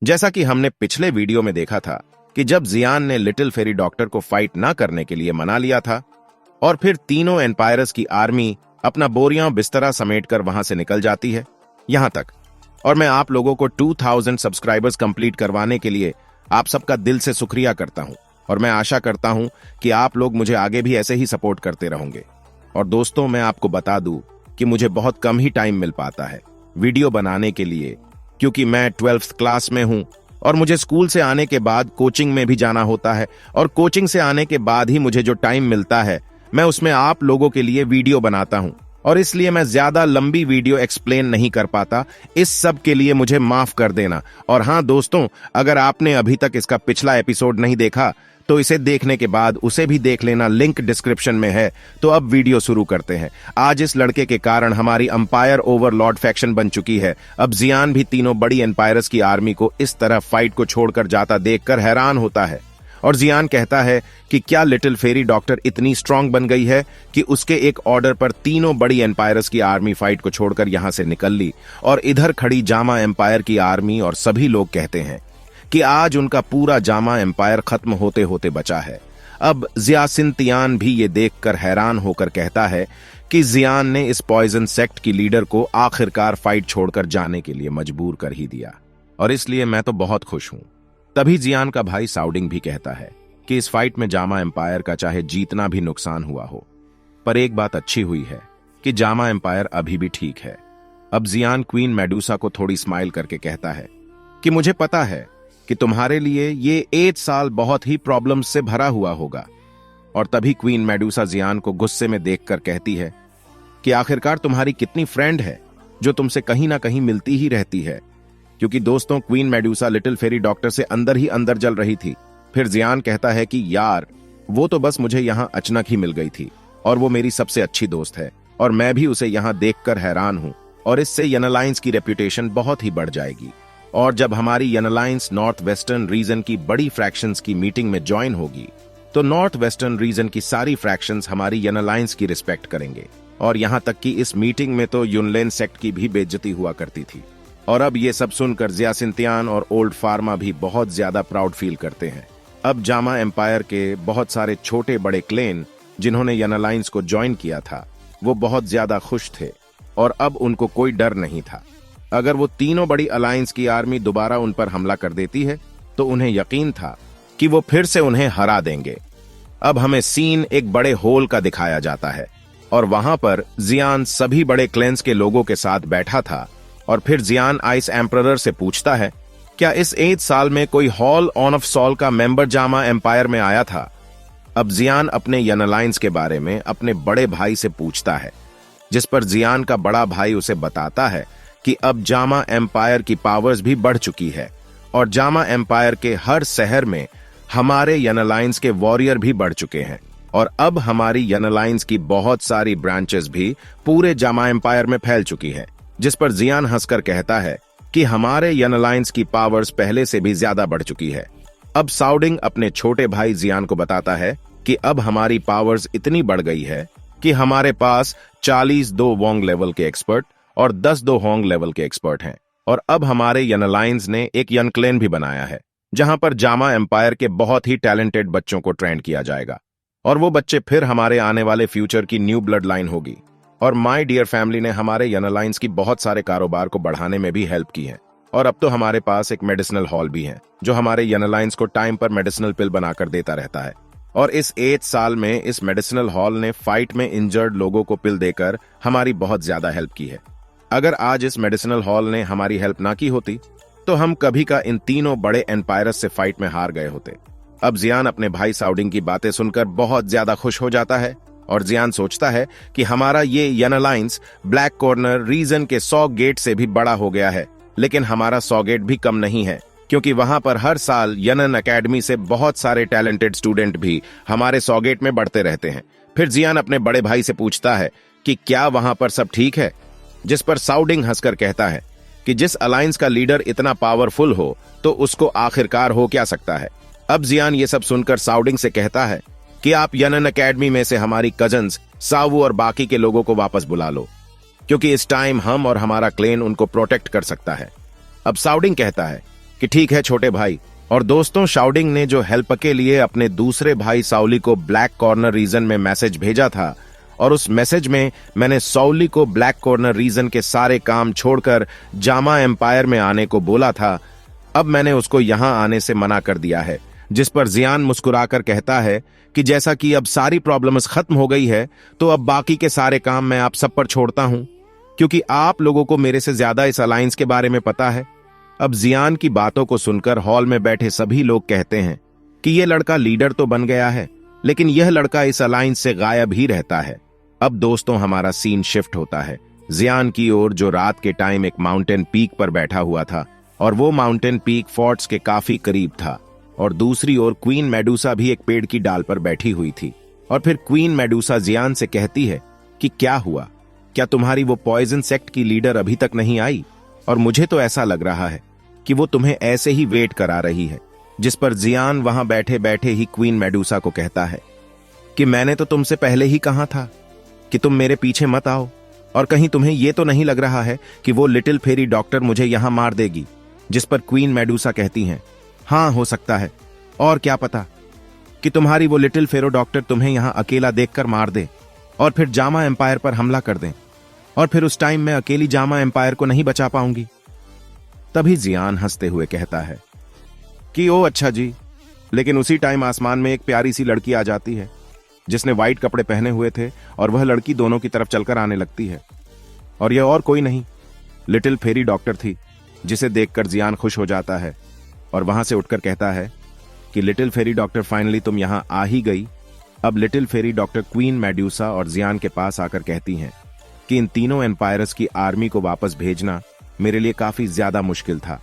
जैसा कि हमने पिछले वीडियो में देखा था कि जब जियान ने लिटिल फेरी डॉक्टर को फाइट ना करने के लिए मना लिया था और फिर तीनों एम्पायर्स की आर्मी अपना बोरियां बिस्तरा समेटकर वहां से निकल जाती है यहां तक। और मैं आप लोगों को 2000 सब्सक्राइबर्स कंप्लीट करवाने के लिए आप सबका दिल से शुक्रिया करता हूं और मैं आशा करता हूं कि आप लोग मुझे आगे भी ऐसे ही सपोर्ट करते रहोगे। और दोस्तों, मैं आपको बता दूं कि मुझे बहुत कम ही टाइम मिल पाता है वीडियो बनाने के लिए, क्योंकि मैं 12th क्लास में हूं और मुझे स्कूल से आने के बाद कोचिंग में भी जाना होता है और कोचिंग से आने के बाद ही मुझे जो टाइम मिलता है मैं उसमें आप लोगों के लिए वीडियो बनाता हूं और इसलिए मैं ज्यादा लंबी वीडियो एक्सप्लेन नहीं कर पाता। इस सब के लिए मुझे माफ कर देना। और हां दोस्तों, अगर आपने अभी तक इसका पिछला एपिसोड नहीं देखा तो इसे देखने के बाद उसे भी देख लेना, लिंक डिस्क्रिप्शन में है। तो अब वीडियो शुरू करते हैं। आज इस लड़के के कारण हमारी अंपायर ओवरलॉर्ड फैक्शन बन चुकी है। अब जियान भी तीनों बड़ी एम्पायर्स की आर्मी को इस तरह फाइट को छोड़कर जाता देखकर हैरान होता है और जियान कहता है कि क्या लिटिल फेरी डॉक्टर इतनी स्ट्रांग बन गई है कि उसके एक ऑर्डर पर तीनों बड़ी एम्पायर्स की आर्मी फाइट को छोड़कर यहां से निकल ली। और इधर खड़ी जामा एम्पायर की आर्मी और सभी लोग कहते हैं कि आज उनका पूरा जामा एम्पायर खत्म होते होते बचा है। अब जियासिन भी ये देखकर हैरान होकर कहता है कि जियान ने इस पॉइजन सेक्ट की लीडर को आखिरकार फाइट छोड़कर जाने के लिए मजबूर कर ही दिया और इसलिए मैं तो बहुत खुश हूं। तभी जियान का भाई साउडिंग भी कहता है कि इस फाइट में जामा एम्पायर का चाहे जीतना भी नुकसान हुआ हो, पर एक बात अच्छी हुई है कि जामा एम्पायर अभी भी ठीक है। अब जियान क्वीन मेडुसा को थोड़ी स्माइल करके कहता है कि मुझे पता है कि तुम्हारे लिए ये 8 साल बहुत ही प्रॉब्लम्स से भरा हुआ होगा। और तभी क्वीन मेडुसा जियान को गुस्से में देखकर कहती है कि आखिरकार तुम्हारी कितनी फ्रेंड है जो तुमसे कहीं ना कहीं मिलती ही रहती है। क्योंकि दोस्तों, queen Medusa little fairy doctor से अंदर ही अंदर जल रही थी। फिर जियान कहता है कि यार, वो तो बस मुझे यहां अचानक ही मिल गई थी और वो मेरी सबसे अच्छी दोस्त है और मैं भी उसे यहां देखकर हैरान हूं और इससे यन अलायंस की रेप्यूटेशन बहुत ही बढ़ जाएगी। और जब हमारी यन अलायंस नॉर्थ वेस्टर्न रीजन की बड़ी फ्रैक्शंस की मीटिंग में ज्वाइन होगी तो नॉर्थ वेस्टर्न रीजन की सारी फ्रैक्शंस हमारी यन अलायंस की रिस्पेक्ट करेंगे। और यहां तक कि इस मीटिंग में तो युनलेन सेक्ट की भी बेइज्जती हुआ करती थी। और अब ये सब सुनकर जियासिन और ओल्ड फार्मा भी बहुत ज्यादा प्राउड फील करते हैं। अब जामा एम्पायर के बहुत सारे छोटे बड़े क्लेन जिन्होंने यन अलायंस को ज्वाइन किया था वो बहुत ज्यादा खुश थे और अब उनको कोई डर नहीं था। अगर वो तीनों बड़ी अलायंस की आर्मी दोबारा उन पर हमला कर देती है तो उन्हें यकीन था कि वो फिर से उन्हें हरा देंगे। अब हमें सीन एक बड़े होल का दिखाया जाता है और वहां पर जियान सभी बड़े क्लेंस के लोगों के साथ बैठा था। और फिर जियान आइस एम्परर से पूछता है, क्या इस 8 साल में कोई हॉल ऑन ऑफ सॉल का मेंबर जामा एम्पायर में आया था? अब जियान अपने यन अलायंस के बारे में अपने बड़े भाई से पूछता है, जिस पर जियान का बड़ा भाई उसे बताता है कि अब जामा एम्पायर की पावर्स भी बढ़ चुकी है और जामा एम्पायर के हर शहर में हमारे यन अलायंस के वॉरियर भी बढ़ चुके हैं और अब हमारी यन अलायंस की बहुत सारी ब्रांचेस भी पूरे जामा एम्पायर में फैल चुकी हैं। जिस पर जियान हंसकर कहता है कि हमारे यन अलायंस की पावर्स पहले से भी ज्यादा बढ़ चुकी है। अब साउडिंग अपने छोटे भाई जियान को बताता है कि अब हमारी पावर्स इतनी बढ़ गई है कि हमारे पास 40 दो वोंग लेवल के एक्सपर्ट और 10 दो होंग लेवल के एक्सपर्ट हैं। और अब हमारे यन अलायंस ने एक यन क्लेन भी बनाया है जहां पर जामा एम्पायर के बहुत ही टैलेंटेड बच्चों को ट्रेन किया जाएगा और वो बच्चे फिर हमारे आने वाले फ्यूचर की न्यू ब्लड लाइन होगी। और माय डियर फैमिली ने हमारे यन अलायंस की बहुत सारे कारोबार को बढ़ाने में भी हेल्प की है। और अब तो हमारे पास एक मेडिसिनल हॉल भी है जो हमारे यन अलायंस को टाइम पर मेडिसिनल पिल बनाकर देता रहता है। और इस 8 साल में इस मेडिसिनल हॉल ने फाइट में इंजर्ड लोगों को पिल देकर हमारी बहुत ज्यादा हेल्प की है। अगर आज इस मेडिसिनल हॉल ने हमारी हेल्प ना की होती तो हम कभी का इन तीनों बड़े एम्पायर्स से फाइट में हार गए होते। अब जियान अपने भाई साउडिंग की बातें सुनकर बहुत ज्यादा खुश हो जाता है और जियान सोचता है कि हमारा ये यन अलायंस ब्लैक कॉर्नर रीजन के 100 गेट से भी बड़ा हो गया है। लेकिन हमारा 100 गेट भी कम नहीं है, क्योंकि वहां पर हर साल यनन एकेडमी से बहुत सारे टैलेंटेड स्टूडेंट भी हमारे 100 गेट में बढ़ते रहते हैं। फिर जियान अपने बड़े भाई से पूछता है कि क्या वहां पर सब ठीक है, जिस पर साउडिंग हंसकर कहता है कि जिस अलायंस का लीडर इतना पावरफुल हो तो उसको आखिरकार हो क्या सकता है। अब जियान ये सब सुनकर साउडिंग से कहता है कि आप यनन एकेडमी में से हमारी कजन्स सावू और बाकी के लोगों को वापस बुला लो, क्योंकि इस टाइम हम और हमारा क्लेन उनको प्रोटेक्ट कर सकता है। अब साउडिंग कहता है कि ठीक है छोटे भाई। और दोस्तों, शाउडिंग ने जो हेल्प के लिए अपने दूसरे भाई साउली को ब्लैक कॉर्नर रीजन में मैसेज भेजा था, और उस मैसेज में मैंने साउली को ब्लैक कॉर्नर रीजन के सारे काम छोड़कर जामा एम्पायर में आने को बोला था, अब मैंने उसको यहां आने से मना कर दिया है। जिस पर जियान मुस्कुराकर कहता है कि जैसा कि अब सारी प्रॉब्लम्स खत्म हो गई है, तो अब बाकी के सारे काम मैं आप सब पर छोड़ता हूं, क्योंकि आप लोगों को मेरे से ज्यादा इस अलायंस के बारे में पता है। अब जियान की बातों को सुनकर हॉल में बैठे सभी लोग कहते हैं कि यह लड़का लीडर तो बन गया है, लेकिन यह लड़का इस अलायंस से गायब ही रहता है। अब दोस्तों, हमारा सीन शिफ्ट होता है जियान की ओर, जो रात के टाइम एक माउंटेन पीक पर बैठा हुआ था, और वो माउंटेन पीक फोर्ट्स के काफी करीब था। और दूसरी ओर क्वीन मेडूसा भी एक पेड़ की डाल पर बैठी हुई थी। और फिर क्वीन मेडूसा जियान से कहती है कि क्या हुआ, क्या तुम्हारी वो पॉइजन सेक्ट की लीडर अभी तक नहीं आई? और मुझे तो ऐसा लग रहा है कि वो तुम्हें ऐसे ही वेट करा रही है। जिस पर जियान वहां बैठे बैठे ही क्वीन मेडूसा को कहता है कि मैंने तो तुमसे पहले ही कहा था कि तुम मेरे पीछे मत आओ, और कहीं तुम्हें यह तो नहीं लग रहा है कि वो लिटिल फेरी डॉक्टर मुझे यहां मार देगी? जिस पर क्वीन मेडूसा कहती हैं, हाँ हो सकता है, और क्या पता कि तुम्हारी वो लिटिल फेरो डॉक्टर तुम्हें यहां अकेला देखकर मार दे और फिर जामा एम्पायर पर हमला कर दें, और फिर उस टाइम मैं अकेली जामा एम्पायर को नहीं बचा पाऊंगी। तभी जियान हंसते हुए कहता है कि ओ अच्छा जी, लेकिन उसी टाइम आसमान में एक प्यारी सी लड़की आ जाती है जिसने व्हाइट कपड़े पहने हुए थे, और वह लड़की दोनों की तरफ चलकर आने लगती है, और यह और कोई नहीं, लिटिल फेरी डॉक्टर थी। जिसे देखकर जियान खुश हो जाता है और वहां से उठकर कहता है कि लिटिल फेरी डॉक्टर, फाइनली तुम यहां आ ही गई। अब little fairy doctor queen Medusa और जियान के पास आकर कहती हैं कि इन तीनों एम्पायर्स की आर्मी को वापस भेजना मेरे लिए काफी ज्यादा मुश्किल था,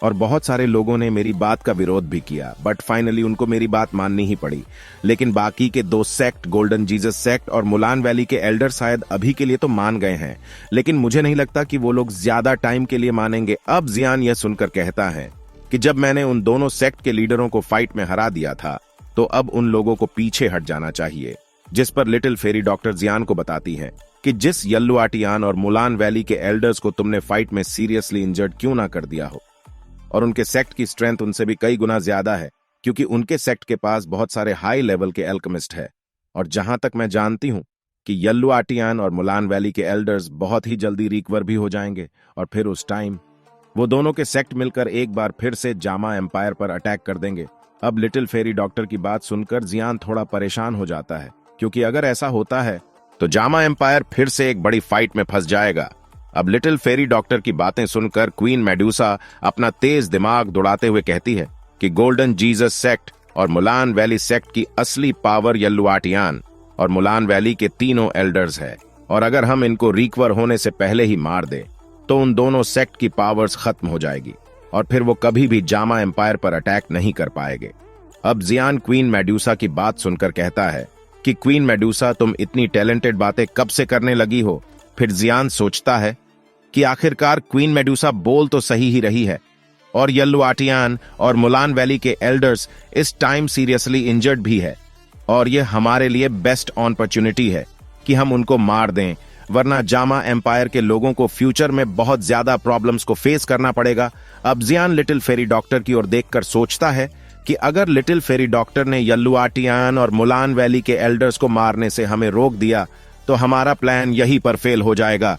और बहुत सारे लोगों ने मेरी बात का विरोध भी किया, बट फाइनली उनको मेरी बात माननी ही पड़ी। लेकिन बाकी के दो सेक्ट, गोल्डन जीसस सेक्ट और मुलान वैली के एल्डर, शायद अभी के लिए तो मान गए हैं, लेकिन मुझे नहीं लगता कि वो लोग ज्यादा टाइम के लिए मानेंगे। अब जियान यह सुनकर कहता है कि जब मैंने उन दोनों सेक्ट के लीडरों को फाइट में हरा दिया था, तो अब उन लोगों को पीछे हट जाना चाहिए। जिस पर लिटिल फेरी डॉक्टर जियान को बताती है कि जिस येल्लो आर्टियान और मुलान वैली के एल्डर्स को तुमने फाइट में सीरियसली इंजर्ड क्यों ना कर दिया हो, और उनके सेक्ट की स्ट्रेंथ उनसे भी कई गुना ज्यादा है, क्योंकि उनके सेक्ट के पास बहुत सारे हाई लेवल के एल्केमिस्ट है। और जहां तक मैं जानती हूं कि येल्लो आर्टियान और मुलान वैली के एल्डर्स बहुत ही जल्दी रिकवर भी हो जाएंगे, और फिर उस टाइम वो दोनों के सेक्ट मिलकर एक बार फिर से जामा एम्पायर पर अटैक कर देंगे। अब लिटिल फेरी डॉक्टर की बात सुनकर जियान थोड़ा परेशान हो जाता है, क्योंकि अगर ऐसा होता है तो जामा एम्पायर फिर से एक बड़ी फाइट में फंस जाएगा। अब लिटिल फेरी डॉक्टर की बातें सुनकर क्वीन मेडूसा अपना तेज दिमाग दौड़ाते हुए कहती है कि गोल्डन जीसस सेक्ट और मुलान वैली सेक्ट की असली पावर येल्लो आर्टियान और मुलान वैली के तीनों एल्डर्स है, और अगर हम इनको रिकवर होने से पहले ही मार दे तो उन दोनों सेक्ट की पावर्स खत्म हो जाएगी, और फिर वो कभी भी जामा एम्पायर पर अटैक नहीं कर पाएंगे। अब जियान क्वीन मेडूसा की बात सुनकर कहता है कि क्वीन मेडूसा, तुम इतनी टैलेंटेड बातें कब से करने लगी हो? फिर जियान सोचता है कि आखिरकार क्वीन मेडूसा बोल तो सही ही रही है, और येल्लो आर्टियान और मुलान वैली के एल्डर्स इस टाइम सीरियसली इंजर्ड भी है, और ये हमारे लिए बेस्ट अपॉर्चुनिटी है कि हम उनको मार दें, वरना जामा एम्पायर के लोगों को फ्यूचर में बहुत ज्यादा प्रॉब्लम्स को फेस करना पड़ेगा। अब जियान लिटिल फेरी डॉक्टर की ओर देखकर सोचता है कि अगर लिटिल फेरी डॉक्टर ने येल्लो आर्टियान और मुलान वैली के एल्डर्स को मारने से हमें रोक दिया, तो हमारा प्लान यहीं पर फेल हो जाएगा।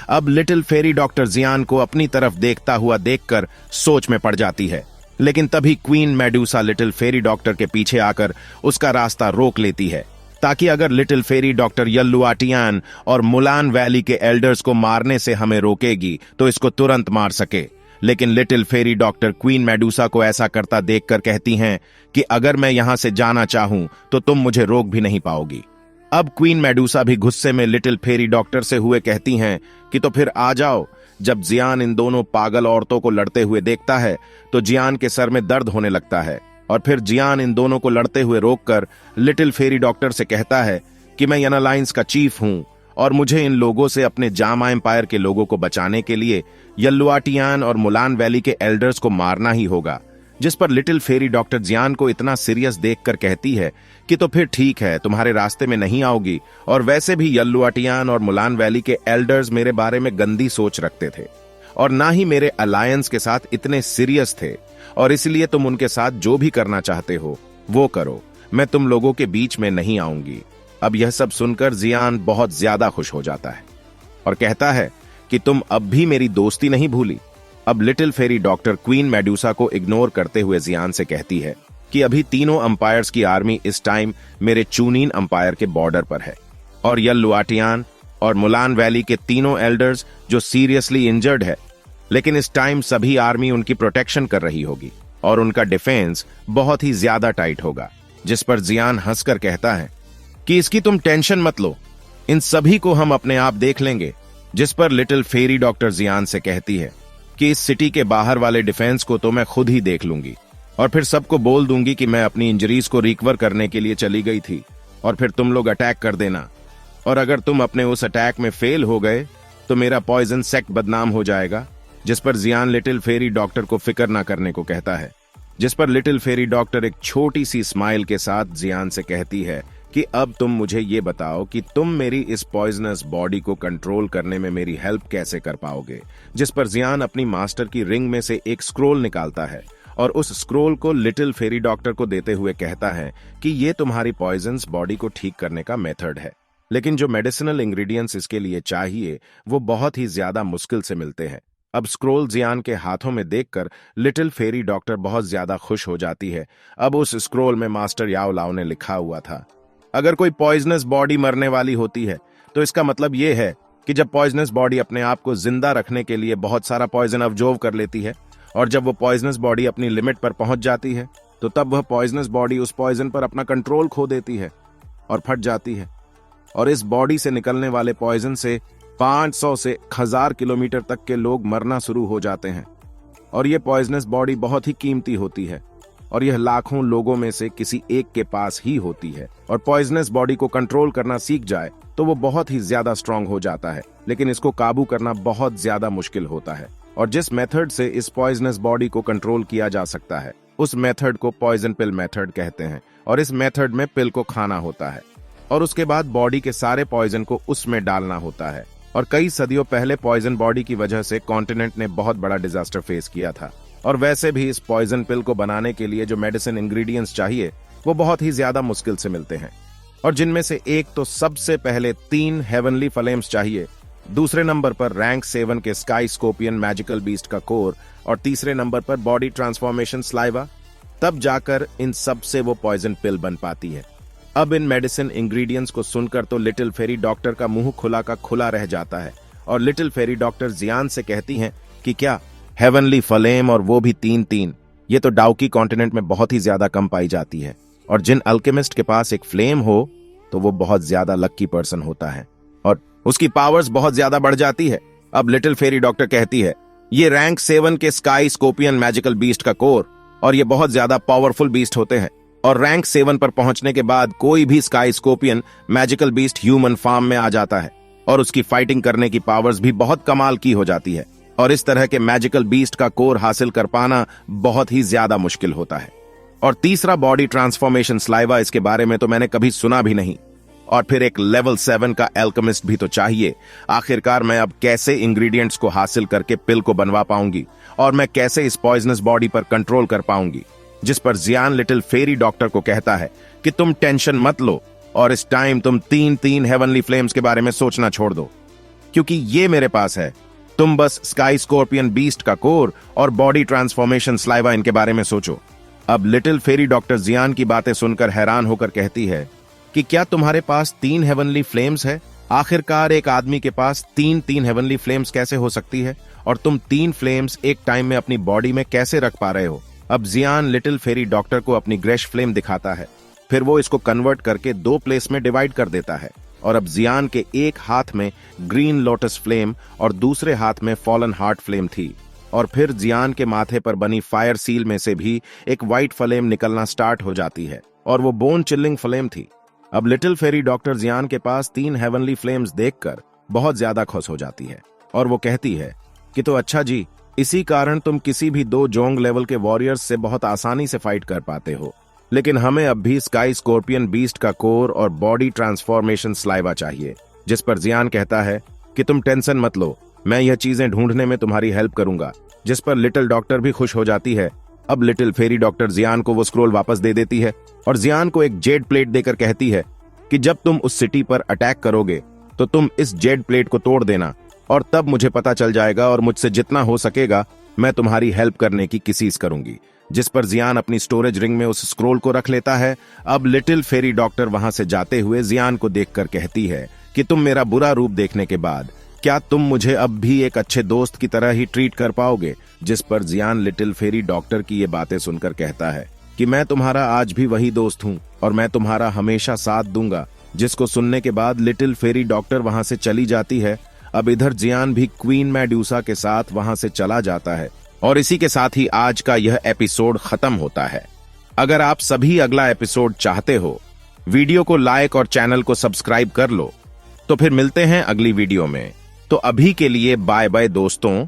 अब लिटिल फेरी डॉक्टर जियान को अपनी तरफ देखता हुआ देखकर सोच में पड़ जाती है, लेकिन तभी queen Medusa little fairy doctor के पीछे आकर उसका रास्ता रोक लेती है, ताकि अगर लिटिल फेरी डॉक्टर येल्लो आर्टियान और मुलान वैली के एल्डर्स को मारने से हमें रोकेगी तो इसको तुरंत मार सके। लेकिन little fairy doctor queen Medusa को ऐसा करता देखकर कहती हैं कि अगर मैं यहां से जाना चाहूं तो तुम मुझे रोक भी नहीं पाओगी। अब क्वीन मेडूसा भी गुस्से में लिटिल फेरी डॉक्टर से हुए कहती हैं कि तो फिर आ जाओ। जब जियान इन दोनों पागल औरतों को लड़ते हुए देखता है तो जियान के सर में दर्द होने लगता है, और फिर जियान इन दोनों को लड़ते हुए रोककर लिटिल फेरी डॉक्टर से कहता है कि मैं यन अलायंस का चीफ हूं, और मुझे इन लोगों से अपने जामा एम्पायर के लोगों को बचाने के लिए येल्लो आर्टियान और मुलान वैली के एल्डर्स को मारना ही होगा। जिस पर लिटिल फेरी डॉक्टर जियान को इतना सीरियस देखकर कहती है कि तो फिर ठीक है, तुम्हारे रास्ते में नहीं आओगी, और वैसे भी येल्लो आर्टियान और मुलान वैली के एल्डर्स मेरे बारे में गंदी सोच रखते थे, और ना ही मेरे अलायंस के साथ इतने सीरियस थे, और इसलिए तुम उनके साथ जो भी करना चाहते हो वो करो, मैं तुम लोगों के बीच में नहीं आऊंगी। अब यह सब सुनकर जियान बहुत ज्यादा खुश हो जाता है और कहता है कि तुम अब भी मेरी दोस्ती नहीं भूली। अब little fairy doctor queen Medusa को इग्नोर करते हुए जियान से कहती है कि अभी तीनों अंपायर्स की आर्मी इस टाइम मेरे चूनीन अंपायर के बॉर्डर पर है और यल लुआटियान और मुलान वैली के तीनों एल्डर्स जो सीरियसली इंजर्ड है, लेकिन इस टाइम सभी आर्मी उनकी प्रोटेक्शन कर रही होगी और उनका डिफेंस बहुत ही ज्यादा टाइट होगा। जिस पर जियान हंसकर कहता है कि इसकी तुम टेंशन मत लो, इन सभी को हम अपने आप देख लेंगे। जिस पर लिटिल फेरी डॉक्टर जियान से कहती है कि इस सिटी के बाहर वाले डिफेंस को तो मैं खुद ही देख लूंगी और फिर सबको बोल दूंगी कि मैं अपनी इंजरीज को रिकवर करने के लिए चली गई थी और फिर तुम लोग अटैक कर देना, और अगर तुम अपने उस अटैक में फेल हो गए तो मेरा पॉइजन सेक्ट बदनाम हो जाएगा। जिस पर जियान लिटिल फेरी डॉक्टर को फिक्र ना करने को कहता है। जिस पर लिटिल फेरी डॉक्टर एक छोटी सी स्माइल के साथ जियान से कहती है कि अब तुम मुझे ये बताओ कि तुम मेरी इस पॉइजनस बॉडी को कंट्रोल करने में मेरी हेल्प कैसे कर पाओगे। जिस पर जियान अपनी मास्टर की रिंग में से एक स्क्रोल निकालता है और उस स्क्रोल को लिटिल फेरी डॉक्टर को देते हुए कहता है कि ये तुम्हारी पॉइजनस बॉडी को ठीक करने का मेथड है, लेकिन जो मेडिसिनल इंग्रेडिएंट्स इसके लिए चाहिए वो बहुत ही ज्यादा मुश्किल से मिलते हैं। अब स्क्रोल जियान के हाथों में देखकर लिटिल फेरी डॉक्टर बहुत ज्यादा खुश हो जाती है। अब उस स्क्रोल में मास्टर याओ लाओ ने लिखा हुआ था, अगर कोई पॉइजनस बॉडी मरने वाली होती है तो इसका मतलब यह है कि जब पॉइजनस बॉडी अपने आप को जिंदा रखने के लिए बहुत सारा पॉइजन अब्जॉर्ब कर लेती है और जब वो पॉइजनस बॉडी अपनी लिमिट पर पहुंच जाती है तो तब वह पॉइजनस बॉडी उस पॉइजन पर अपना कंट्रोल खो देती है और फट जाती है, और इस बॉडी से निकलने वाले पॉइजन से 500 से 1000 किलोमीटर तक के लोग मरना शुरू हो जाते हैं। और यह पॉइजनस बॉडी बहुत ही कीमती होती है और यह लाखों लोगों में से किसी एक के पास ही होती है, और पॉइजनस बॉडी को कंट्रोल करना सीख जाए तो वो बहुत ही ज्यादा स्ट्रांग हो जाता है, लेकिन इसको काबू करना बहुत ज्यादा मुश्किल होता है। और जिस मेथड से इस पॉइजनस बॉडी को कंट्रोल किया जा सकता है उस मेथड को पॉइजन पिल मेथड कहते हैं, और इस मेथड में पिल को खाना होता है और उसके बाद बॉडी के सारे पॉइजन को उसमें डालना होता है। और कई सदियों पहले पॉइजन बॉडी की वजह से कॉन्टिनेंट ने बहुत बड़ा डिजास्टर फेस किया था, और वैसे भी इस पॉइजन पिल को बनाने के लिए जो मेडिसिन इंग्रेडिएंट्स चाहिए वो बहुत ही ज्यादा मुश्किल से मिलते हैं, और जिनमें से एक तो सबसे पहले 3 हेवनली फ्लेम्स चाहिए, दूसरे नंबर पर रैंक 7 के स्काई स्कॉर्पियन मैजिकल बीस्ट का कोर, और तीसरे नंबर पर बॉडी ट्रांसफॉर्मेशन स्लाइवा। तब जाकर इन सब से वो पॉइजन पिल बन पाती है। अब इन मेडिसिन इंग्रेडिएंट्स को सुनकर तो लिटिल फेरी डॉक्टर का मुंह खुला का खुला रह जाता है, और लिटिल फेरी डॉक्टर जियान से कहती हैं कि क्या हेवनली फ्लेम, और वो भी 3-3, ये तो डाउकी कॉन्टिनेंट में बहुत ही ज्यादा कम पाई जाती है, और जिन अल्केमिस्ट के पास एक फ्लेम हो तो वो बहुत ज्यादा लक्की पर्सन होता है और उसकी पावर्स बहुत ज्यादा बढ़ जाती है। अब लिटिल फेरी डॉक्टर कहती है ये रैंक 7 के स्काई स्कॉर्पियन मैजिकल बीस्ट का कोर, और ये बहुत ज्यादा पावरफुल बीस्ट होते हैं, और रैंक 7 पर पहुंचने के बाद कोई भी sky scorpion magical beast human form में आ जाता है और उसकी फाइटिंग करने की पावर्स भी बहुत कमाल की हो जाती है, और इस तरह के मैजिकल बीस्ट का कोर हासिल कर पाना बहुत ही ज्यादा मुश्किल होता है। और तीसरा बॉडी ट्रांसफॉर्मेशन स्लाइवा, इसके बारे में तो मैंने कभी सुना भी नहीं, और फिर एक लेवल 7 का एल्केमिस्ट भी तो चाहिए। आखिरकार मैं अब कैसे इंग्रेडिएंट्स को हासिल करके पिल को बनवा पाऊंगी, और मैं कैसे इस पॉइजनस बॉडी पर कंट्रोल कर पाऊंगी। जिस पर जियान लिटिल फेरी डॉक्टर को कहता है कि तुम टेंशन मत लो, और इस टाइम तुम 3-3 हेवनली फ्लेम्स के बारे में सोचना छोड़ दो, क्योंकि ये मेरे पास है। तुम बस स्काई स्कॉर्पियन बीस्ट का कोर और बॉडी ट्रांसफॉर्मेशन स्लाइवा इनके बारे में सोचो। अब लिटिल फेरी डॉक्टर जियान की बातें सुनकर हैरान होकर कहती है कि क्या तुम्हारे पास 3 हेवनली फ्लेम्स है? आखिरकार एक आदमी के पास 3-3 हेवनली फ्लेम्स कैसे हो सकती है, और तुम 3 फ्लेम्स एक टाइम में अपनी बॉडी में कैसे रख पा रहे हो? अब जियान लिटिल फेरी डॉक्टर को अपनी ग्रेश फ्लेम दिखाता है, फिर वो इसको कन्वर्ट करके 2 प्लेस में डिवाइड कर देता है, और अब जियान के एक हाथ में ग्रीन लोटस फ्लेम और दूसरे हाथ में फॉलन हार्ट फ्लेम थी, और फिर जियान के माथे पर बनी फायर सील में से भी एक व्हाइट फ्लेम निकलना स्टार्ट हो जाती है, और वो बोन चिल्लिंग फ्लेम थी। अब लिटिल फेरी डॉक्टर जियान के पास 3 हेवनली फ्लेम्स देखकर बहुत ज्यादा खुश हो जाती है, और वो कहती है कि तो अच्छा जी, इसी कारण तुम किसी भी 2 जोंग लेवल के वॉरियर्स से बहुत आसानी से फाइट कर पाते हो, लेकिन हमें अब भी स्काई स्कॉर्पियन बीस्ट का कोर और बॉडी ट्रांसफॉर्मेशन स्लाइवा चाहिए। जिस पर जियान कहता है कि तुम टेंशन मत लो, मैं यह चीजें ढूंढने में तुम्हारी हेल्प करूंगा। जिस पर लिटिल डॉक्टर भी खुश हो जाती है अब लिटिल फेरी डॉक्टर जियान को वो स्क्रोल वापस दे देती है और जियान को एक जेड प्लेट देकर कहती है कि जब तुम उस सिटी पर अटैक करोगे तो तुम इस जेड प्लेट को तोड़ देना और तब मुझे पता चल जाएगा और मुझसे जितना हो सकेगा मैं तुम्हारी हेल्प करने की कोशिश करूंगी। जिस पर जियान अपनी स्टोरेज रिंग में उस स्क्रोल को रख लेता है। अब लिटिल फेरी डॉक्टर वहां से जाते हुए जियान को देखकर कहती है कि तुम मेरा बुरा रूप देखने के बाद क्या तुम मुझे अब भी एक अच्छे दोस्त की तरह ही ट्रीट कर पाओगे। जिस पर जियान लिटिल फेरी डॉक्टर की ये बातें सुनकर कहता है कि मैं तुम्हारा आज भी वही दोस्त हूँ और मैं तुम्हारा हमेशा साथ दूंगा। जिसको सुनने के बाद लिटिल फेरी डॉक्टर वहां से चली जाती है। अब इधर जियान भी क्वीन मेडुसा के साथ वहां से चला जाता है और इसी के साथ ही आज का यह एपिसोड खत्म होता है। अगर आप सभी अगला एपिसोड चाहते हो, वीडियो को लाइक और चैनल को सब्सक्राइब कर लो। तो फिर मिलते हैं अगली वीडियो में। तो अभी के लिए बाय बाय दोस्तों।